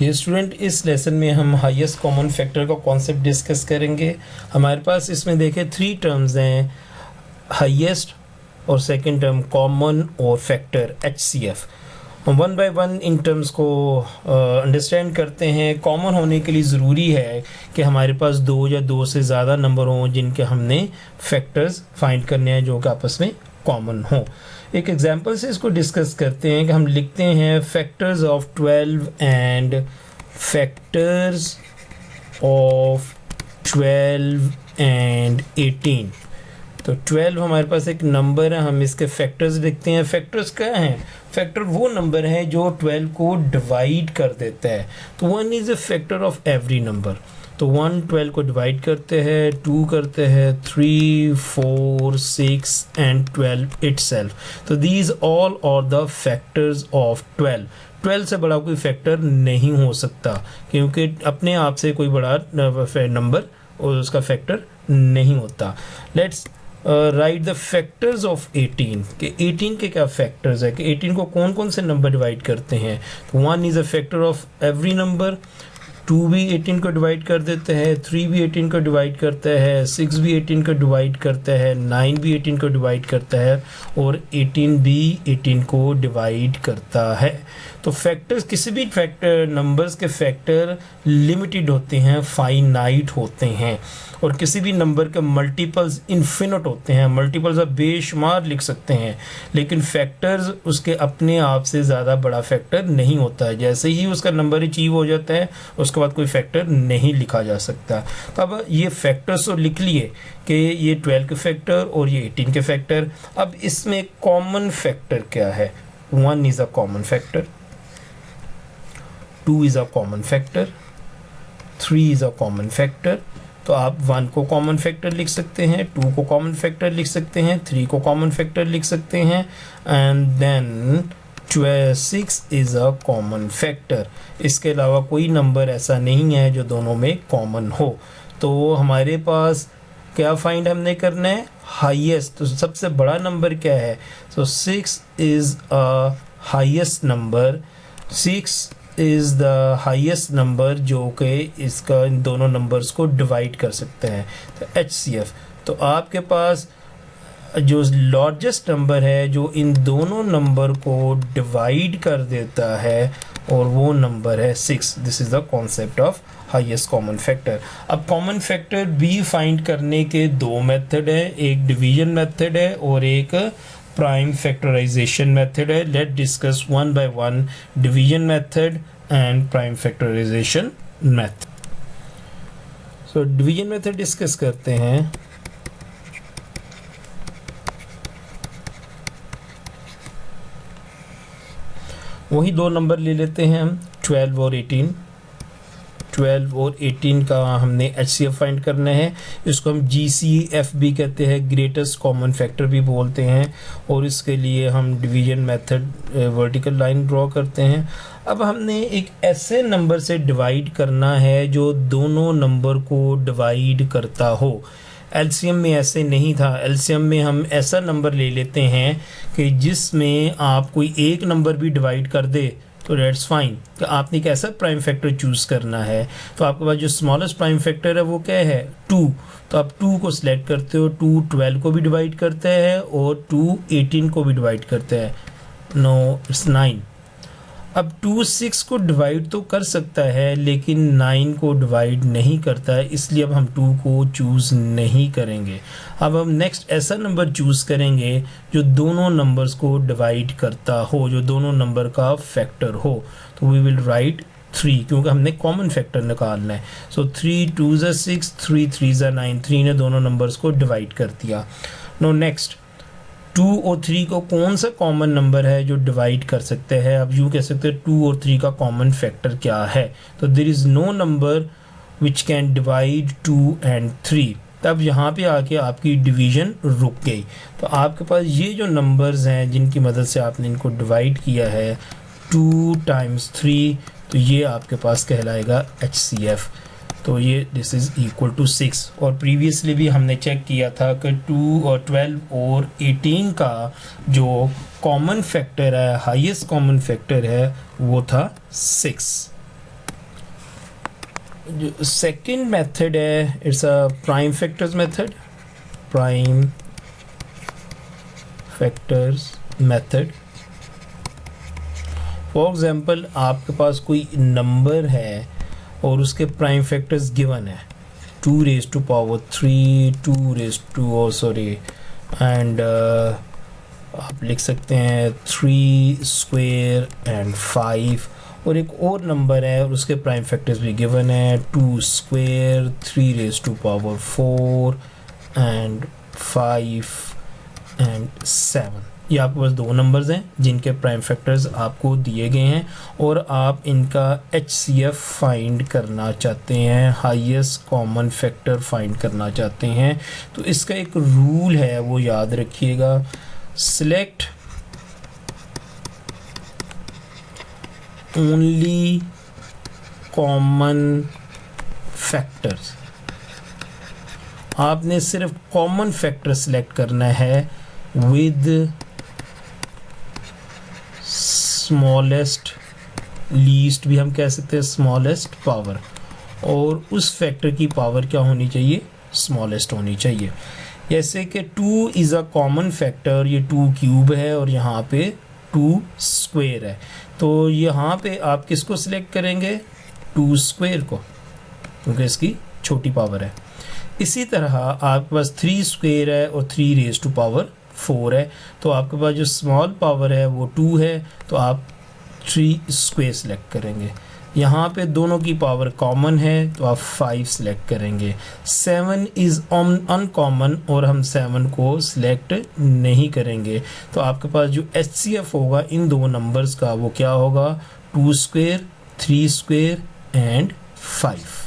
ये स्टूडेंट, इस लेसन में हम हाईएस्ट कॉमन फैक्टर का कॉन्सेप्ट डिस्कस करेंगे। हमारे पास इसमें देखें 3 टर्म्स हैं, हाईएस्ट और सेकंड टर्म कॉमन और फैक्टर HCF। हम one by one in terms को अंडरस्टैंड करते हैं। कॉमन होने के लिए ज़रूरी है कि हमारे पास 2 या 2 से ज़्यादा नंबर हों जिनके हमने फैक्टर्स फाइंड करने हैं जो कि आपस में कॉमन हो। एक एग्जांपल से इसको डिस्कस करते हैं कि हम लिखते हैं factors of 12 and factors of 12 and 18। तो 12 हमारे पास एक नंबर है, हम इसके फैक्टर्स लिखते हैं। फैक्टर्स क्या हैं? फैक्टर वो नंबर है जो 12 को डिवाइड कर देता है। तो 1 is a factor of every number. तो 1 12 को डिवाइड करते हैं, 2 करते हैं, 3 4 6 एंड 12 इटसेल्फ। तो these all are the factors of 12। 12 से बड़ा कोई फैक्टर नहीं हो सकता क्योंकि अपने आप से कोई बड़ा नंबर और उसका फैक्टर नहीं होता। Let's write the factors of 18 के 18 के क्या फैक्टर्स है कि 18 को कौन कौन से नंबर डिवाइड करते हैं। तो 1 is a factor of every number, 2 भी 18 को डिवाइड कर देते हैं, 3 भी 18 को डिवाइड करता है, 6 भी 18 को डिवाइड करता है, 9 भी 18 को डिवाइड करता है और 18 भी 18 को डिवाइड करता है। तो फैक्टर्स, किसी भी फैक्टर नंबर्स के फैक्टर लिमिटेड होते हैं, फाइनाइट होते हैं, और किसी भी नंबर के मल्टीपल्स इन्फिनिट होते हैं। मल्टीपल्स आप बेशुमार लिख सकते हैं, लेकिन फैक्टर्स उसके अपने आप से ज़्यादा बड़ा फैक्टर नहीं होता है। जैसे ही उसका नंबर अचीव हो जाता है उसके बाद कोई फैक्टर नहीं लिखा जा सकता। तो अब ये फैक्टर्स तो लिख लिए कि ये 12 के फैक्टर और ये 18 के फैक्टर। अब इसमें कॉमन फैक्टर क्या है? 1 is a common factor, 2 is a common factor, 3 is a common factor. तो आप 1 को कॉमन फैक्टर लिख सकते हैं, 2 को कॉमन फैक्टर लिख सकते हैं, 3 को कॉमन फैक्टर लिख सकते हैं, and then 6 is a common factor. इसके अलावा कोई नंबर ऐसा नहीं है जो दोनों में कॉमन हो। तो हमारे पास क्या फाइंड हमने करना है? हाईएस्ट। तो सबसे बड़ा नंबर क्या है? सो 6 is a highest number. 6 is the highest number जो कि इसका इन दोनों नंबर्स को डिवाइड कर सकते हैं। तो HCF। तो आपके पास जो लार्जेस्ट नंबर है जो इन दोनों नंबर को डिवाइड कर देता है और वो नंबर है 6। This is the concept of highest common factor. अब कॉमन फैक्टर भी फाइंड करने के 2 मेथड है, एक डिवीजन मेथड है और एक प्राइम फैक्टराइजेशन मेथड है। Let discuss one by one division method and prime factorisation method. So division method discuss करते हैं। वही 2 नंबर ले लेते हैं हम, 12 और 18। 12 और 18 का हमने HCF फाइंड करना है। इसको हम GCF भी कहते हैं, ग्रेटेस्ट कॉमन फैक्टर भी बोलते हैं, और इसके लिए हम division method vertical line draw करते हैं। अब हमने एक ऐसे नंबर से डिवाइड करना है जो दोनों नंबर को डिवाइड करता हो। एलसीएम में ऐसे नहीं था। एलसीएम में हम ऐसा नंबर ले लेते हैं कि जिसमें आप कोई एक नंबर भी डिवाइड कर दे तो डेट्स फाइन। तो आपने एक ऐसा प्राइम फैक्टर चूज़ करना है। तो आपके पास जो स्मॉलेस्ट प्राइम फैक्टर है वो क्या है? 2। तो आप 2 को सिलेक्ट करते हो। 2 12 को भी डिवाइड करते हैं और 2 18 को भी डिवाइड करते हैं। No, it's 9। अब 2 6 को डिवाइड तो कर सकता है लेकिन 9 को डिवाइड नहीं करता है, इसलिए अब हम 2 को चूज़ नहीं करेंगे। अब हम नेक्स्ट ऐसा नंबर चूज़ करेंगे जो दोनों नंबर्स को डिवाइड करता हो, जो दोनों नंबर का फैक्टर हो। तो वी विल राइट 3 क्योंकि हमने कॉमन फैक्टर निकालना है। सो 3 2 ज़ा 6, 3 3 ज़ा 9। 3 ने दोनों नंबर्स को डिवाइड कर दिया। नो नेक्स्ट 2 और 3 को कौन सा कॉमन नंबर है जो डिवाइड कर सकते हैं? अब यूँ कह सकते हैं 2 और 3 का कॉमन फैक्टर क्या है? तो there is no number which can divide 2 and 3। तब यहाँ पे आके आपकी डिवीजन रुक गई। तो आपके पास ये जो नंबर्स हैं जिनकी मदद से आपने इनको डिवाइड किया है 2 times 3, तो ये आपके पास कहलाएगा HCF। तो ये दिस इज़ इक्वल टू 6। और प्रीवियसली भी हमने चेक किया था कि 2 और 12 और 18 का जो कॉमन फैक्टर है, हाईएस्ट कॉमन फैक्टर है, वो था 6। जो सेकंड मेथड है, it's a prime factors method, prime factors method. For example आपके पास कोई नंबर है और उसके प्राइम फैक्टर्स गिवन है 2 raise to power 3, 2 raise to and आप लिख सकते हैं 3 स्क्वायर एंड 5, और एक और नंबर है और उसके प्राइम फैक्टर्स भी गिवन है 2 square, 3 raise to power 4 and 5 and 7। ये आपके पास दो नंबर्स हैं जिनके प्राइम फैक्टर्स आपको दिए गए हैं और आप इनका HCF फाइंड करना चाहते हैं, हाईएस्ट कॉमन फैक्टर फाइंड करना चाहते हैं। तो इसका एक रूल है, वो याद रखिएगा, सिलेक्ट ओनली कॉमन फैक्टर्स। आपने सिर्फ कॉमन फैक्टर सिलेक्ट करना है विद स्मॉलेस्ट, लीस्ट भी हम कह सकते हैं स्मॉलेस्ट पावर, और उस फैक्टर की पावर क्या होनी चाहिए, स्मॉलेस्ट होनी चाहिए। जैसे कि 2 इज़ अ कॉमन फैक्टर, ये 2 क्यूब है और यहाँ पे 2 स्क्वायर है, तो यहाँ पे आप किसको सिलेक्ट करेंगे, 2 स्क्वायर को, क्योंकि इसकी छोटी पावर है। इसी तरह आपके पास 3 स्क्वायर है और 3 रेज़ टू पावर 4 है, तो आपके पास जो स्मॉल पावर है वो 2 है, तो आप 3 स्क्वायर सेलेक्ट करेंगे। यहाँ पे दोनों की पावर कॉमन है तो आप 5 सेलेक्ट करेंगे। 7 इज़ अनकॉमन और हम 7 को सिलेक्ट नहीं करेंगे, तो आपके पास जो HCF होगा इन दो नंबर्स का वो क्या होगा, 2 स्क्वायर, 3 स्क्वायर एंड 5।